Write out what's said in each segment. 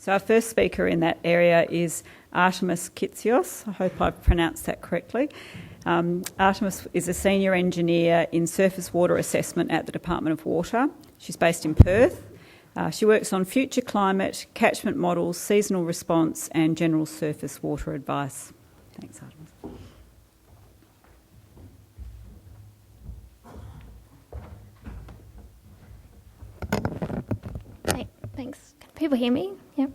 So our first speaker in that area is Artemis Kitsios. I hope I've pronounced that correctly. Artemis is a senior engineer in surface water assessment at the Department of Water. She's based in Perth. She works on future climate, catchment models, seasonal response and general surface water advice. Thanks, Artemis. Thanks. Can people hear me? Yep.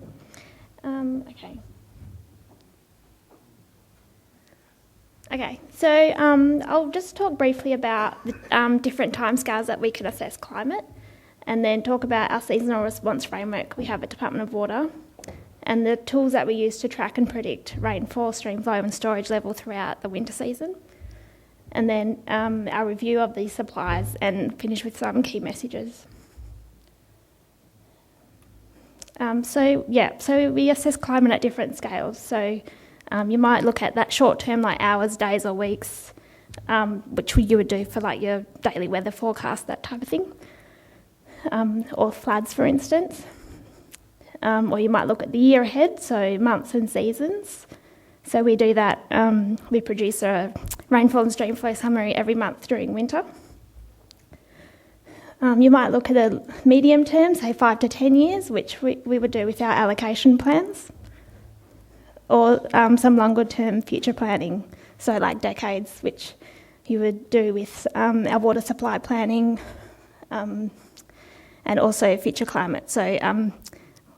Okay. So I'll just talk briefly about the different timescales that we can assess climate, and then talk about our seasonal response framework we have at Department of Water, and the tools that we use to track and predict rainfall, stream flow and storage level throughout the winter season, and then our review of these supplies, and finish with some key messages. So we assess climate at different scales. So you might look at that short term, like hours, days or weeks, which you would do for like your daily weather forecast, that type of thing, or floods, for instance. Or you might look at the year ahead, so months and seasons. So we do that. We produce a rainfall and stream flow summary every month during winter. You might look at a medium term, say 5 to 10 years, which we would do with our allocation plans, or some longer term future planning, so like decades, which you would do with our water supply planning, and also future climate. So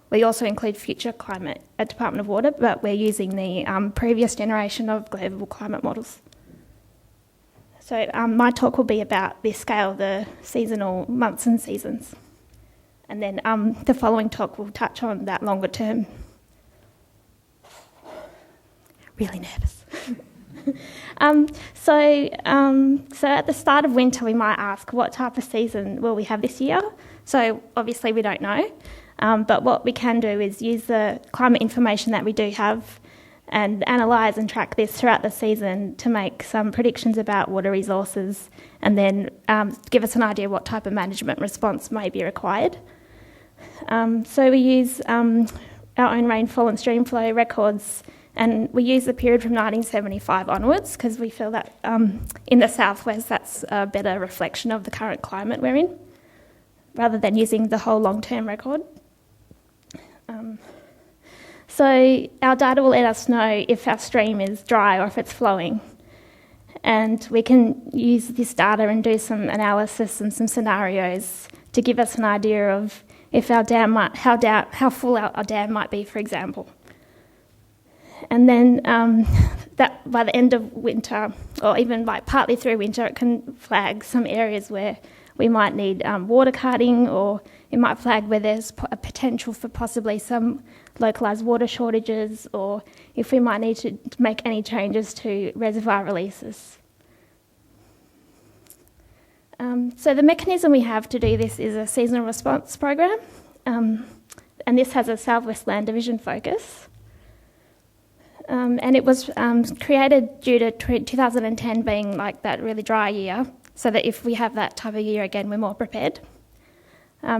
we also include future climate at Department of Water, but we're using the previous generation of global climate models. So my talk will be about this scale, the seasonal months and seasons. And then the following talk will touch on that longer term. Really nervous. So at the start of winter, we might ask, what type of season will we have this year? So obviously we don't know. But what we can do is use the climate information that we do have and analyse and track this throughout the season to make some predictions about water resources, and then give us an idea what type of management response may be required. So we use our own rainfall and stream flow records, and we use the period from 1975 onwards because we feel that in the southwest that's a better reflection of the current climate we're in, rather than using the whole long-term record. So our data will let us know if our stream is dry or if it's flowing. And we can use this data and do some analysis and some scenarios to give us an idea of if our dam how full our dam might be, for example. And then that by the end of winter, or even like partly through winter, it can flag some areas where we might need water cutting, or it might flag where there's a potential for possibly some localised water shortages, or if we might need to make any changes to reservoir releases. So the mechanism we have to do this is a seasonal response program, and this has a Southwest Land Division focus. And it was created due to 2010 being like that really dry year, so that if we have that type of year again, we're more prepared.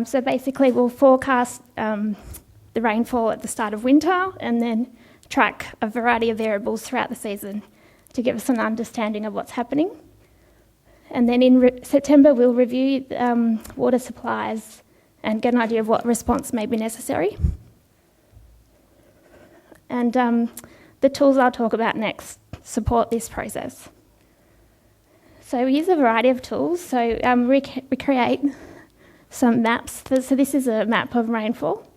So basically we'll forecast the rainfall at the start of winter and then track a variety of variables throughout the season to give us an understanding of what's happening. And then in September we'll review water supplies and get an idea of what response may be necessary. And the tools I'll talk about next support this process. So we use a variety of tools. So we create some maps. So this is a map of rainfall,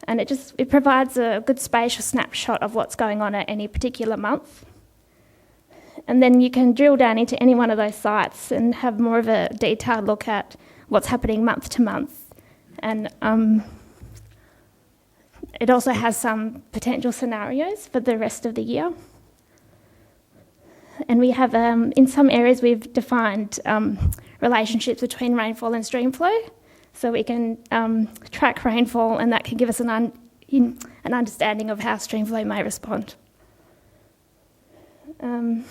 and it provides a good spatial snapshot of what's going on at any particular month. And then you can drill down into any one of those sites and have more of a detailed look at what's happening month to month. And it also has some potential scenarios for the rest of the year. And we have, in some areas, we've defined relationships between rainfall and stream flow. So we can track rainfall, and that can give us an understanding of how stream flow may respond. And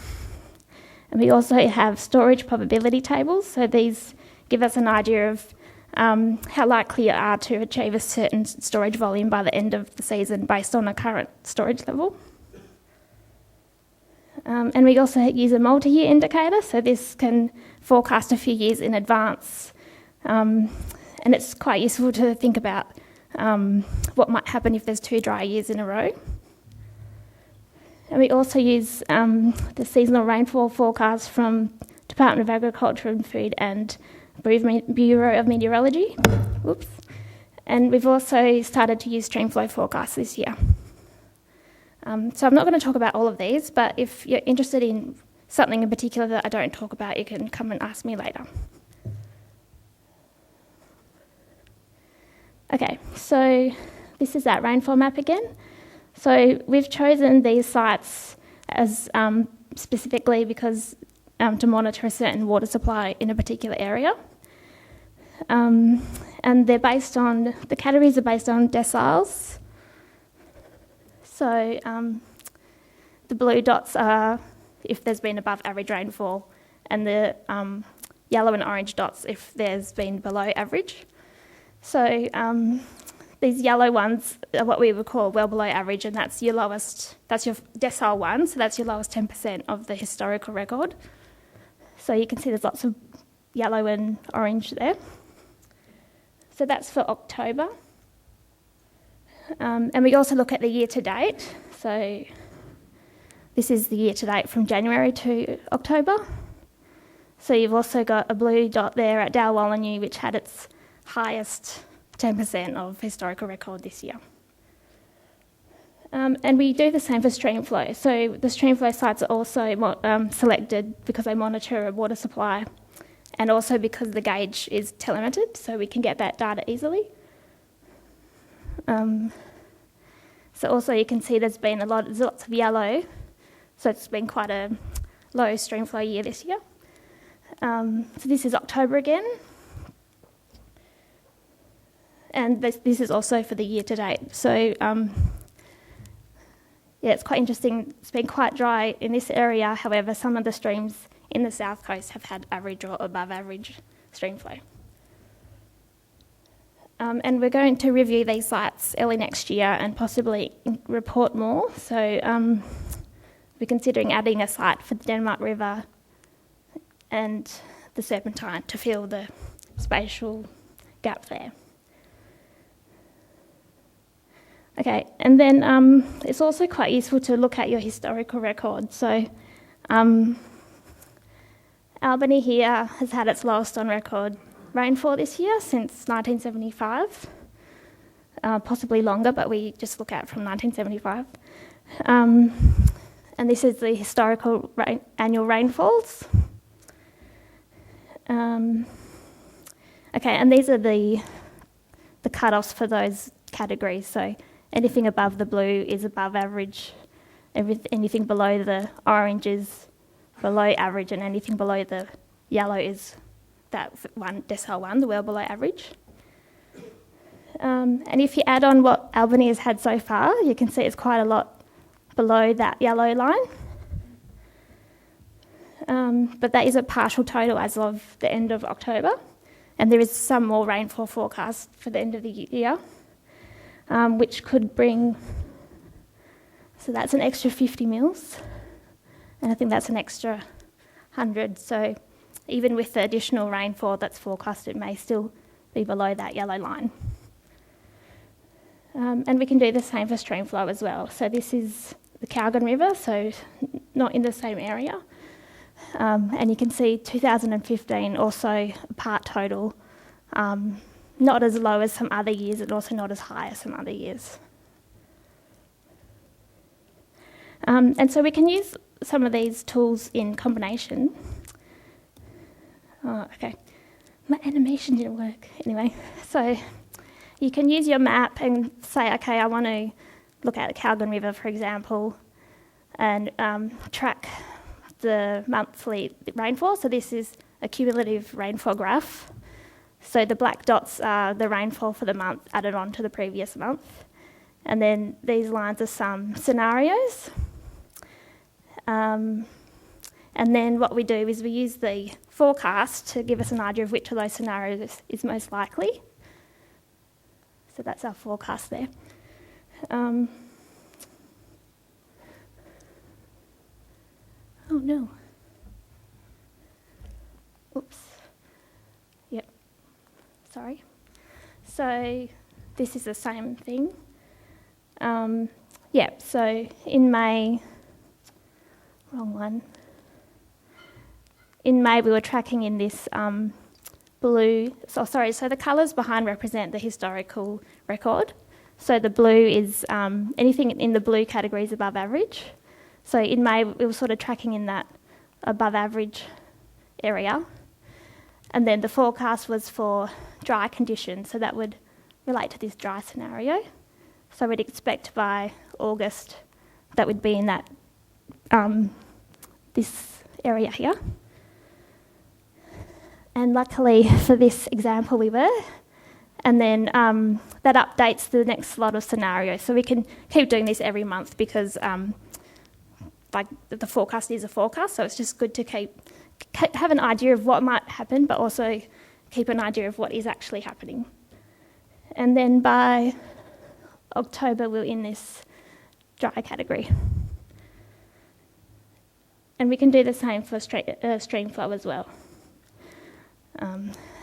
we also have storage probability tables. So these give us an idea of how likely you are to achieve a certain storage volume by the end of the season based on a current storage level. And we also use a multi-year indicator, so this can forecast a few years in advance. And it's quite useful to think about what might happen if there's 2 dry years in a row. And we also use the seasonal rainfall forecast from Department of Agriculture and Food and Bureau of Meteorology. Whoops. And we've also started to use streamflow forecasts this year. So I'm not going to talk about all of these, but if you're interested in something in particular that I don't talk about, you can come and ask me later. Okay, so this is that rainfall map again. So we've chosen these sites as specifically because to monitor a certain water supply in a particular area. And they're based on, the categories are based on deciles. So the blue dots are if there's been above average rainfall, and the yellow and orange dots if there's been below average. So these yellow ones are what we would call well below average, and that's your lowest, that's your decile 1, so that's your lowest 10% of the historical record. So you can see there's lots of yellow and orange there. So that's for October. And we also look at the year to date. So this is the year to date from January to October. So you've also got a blue dot there at Dalwallinu, which had its highest 10% of historical record this year. And we do the same for streamflow. So the streamflow sites are also selected because they monitor a water supply, and also because the gauge is telemetered, so we can get that data easily. So also you can see there's lots of yellow, so it's been quite a low streamflow year this year. So this is October again. And this is also for the year to date. So yeah, it's quite interesting. It's been quite dry in this area. However, some of the streams in the south coast have had average or above average streamflow. And we're going to review these sites early next year and possibly report more. So we're considering adding a site for the Denmark River and the Serpentine to fill the spatial gap there. Okay, and then it's also quite useful to look at your historical record. So Albany here has had its lowest on record rainfall this year since 1975, possibly longer, but we just look at from 1975. And this is the historical annual rainfalls. Okay, and these are the cut-offs for those categories. So anything above the blue is above average, anything below the orange is below average, and anything below the yellow is that decile 1, the well below average. And if you add on what Albany has had so far, you can see it's quite a lot below that yellow line. But that is a partial total as of the end of October, and there is some more rainfall forecast for the end of the year, which could bring, so that's an extra 50 mils, and I think that's an extra 100, so even with the additional rainfall that's forecast, it may still be below that yellow line. And we can do the same for streamflow as well. So this is the Calgon River, so not in the same area. And you can see 2015 also a part total, not as low as some other years and also not as high as some other years. And so we can use some of these tools in combination. Oh, okay. My animation didn't work. Anyway, so you can use your map and say, okay, I want to look at the Calgon River, for example, and track the monthly rainfall. So this is a cumulative rainfall graph. So the black dots are the rainfall for the month added on to the previous month. And then these lines are some scenarios. And And then what we do is we use the forecast to give us an idea of which of those scenarios is most likely. So that's our forecast there. Oh no. Oops. Yep. Sorry. So this is the same thing. So in May, wrong one. In May we were tracking in this blue, so the colours behind represent the historical record. So the blue is, anything in the blue category is above average. So in May we were sort of tracking in that above average area. And then the forecast was for dry conditions, so that would relate to this dry scenario. So we'd expect by August that would be in that this area here. And luckily for this example we were. And then that updates the next lot of scenarios. So we can keep doing this every month because the forecast is a forecast, so it's just good to have an idea of what might happen, but also keep an idea of what is actually happening. And then by October we're in this dry category. And we can do the same for stream flow as well.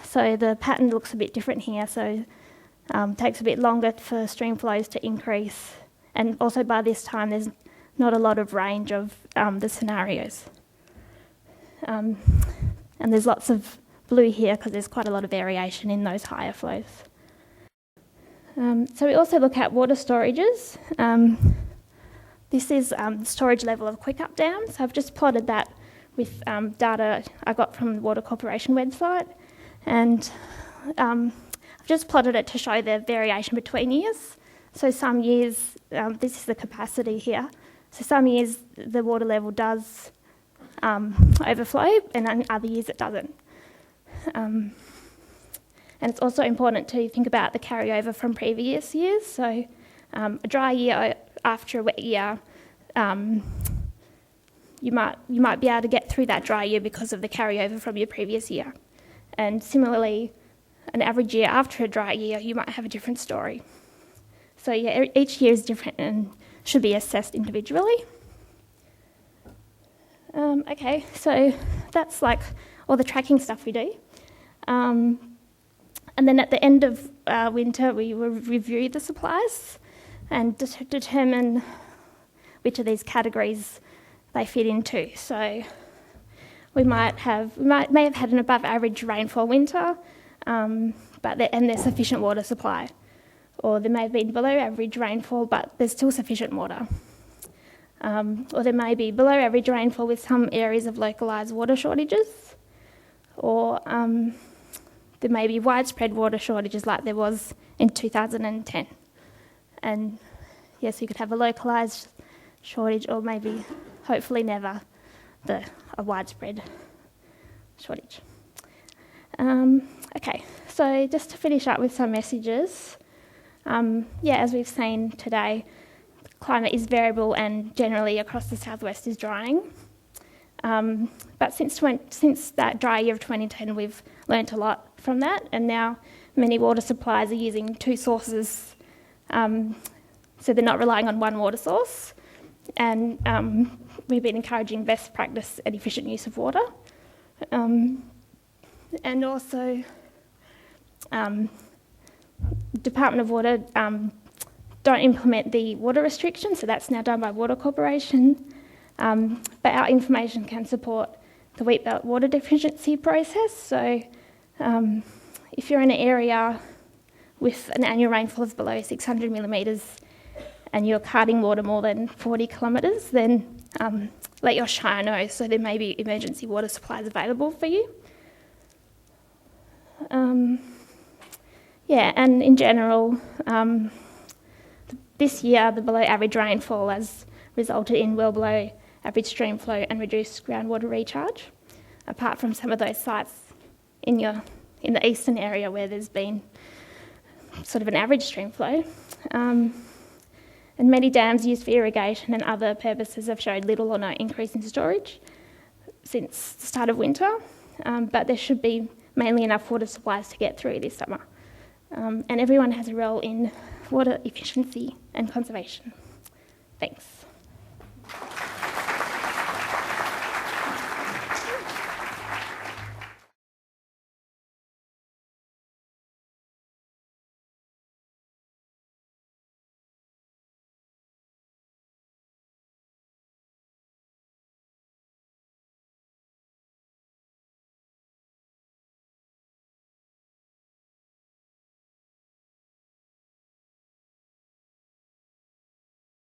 So the pattern looks a bit different here, so it takes a bit longer for stream flows to increase. And also by this time there's not a lot of range of the scenarios. And there's lots of blue here because there's quite a lot of variation in those higher flows. So we also look at water storages. This is the storage level of quick-up dams. I've just plotted that with data I got from the Water Corporation website. And I've just plotted it to show the variation between years. So some years, this is the capacity here. So some years the water level does overflow, and in other years it doesn't. And it's also important to think about the carryover from previous years. So a dry year after a wet year, you might be able to get through that dry year because of the carryover from your previous year. And similarly, an average year after a dry year, you might have a different story. So yeah, each year is different and should be assessed individually. Okay, so that's like all the tracking stuff we do. And then at the end of winter, we will review the supplies and determine which of these categories they fit into. So we may have had an above average rainfall winter, and there's sufficient water supply. Or there may have been below average rainfall, but there's still sufficient water. Or there may be below average rainfall with some areas of localised water shortages. Or there may be widespread water shortages like there was in 2010. And yes, you could have a localised shortage or maybe, hopefully never, a widespread shortage. Okay, so just to finish up with some messages. As we've seen today, climate is variable and generally across the southwest is drying. But since that dry year of 2010, we've learnt a lot from that, and now many water suppliers are using two sources, so they're not relying on one water source. And we've been encouraging best practice and efficient use of water. And also, Department of Water don't implement the water restrictions, so that's now done by Water Corporation. But our information can support the Wheatbelt water deficiency process. So if you're in an area with an annual rainfall of below 600 millimetres and you're carting water more than 40 kilometres, then let your shire know, so there may be emergency water supplies available for you. And in general, this year the below average rainfall has resulted in well below average stream flow and reduced groundwater recharge, apart from some of those sites in the eastern area where there's been sort of an average stream flow. And many dams used for irrigation and other purposes have showed little or no increase in storage. since the start of winter, but there should be mainly enough water supplies to get through this summer. And everyone has a role in water efficiency and conservation. Thanks.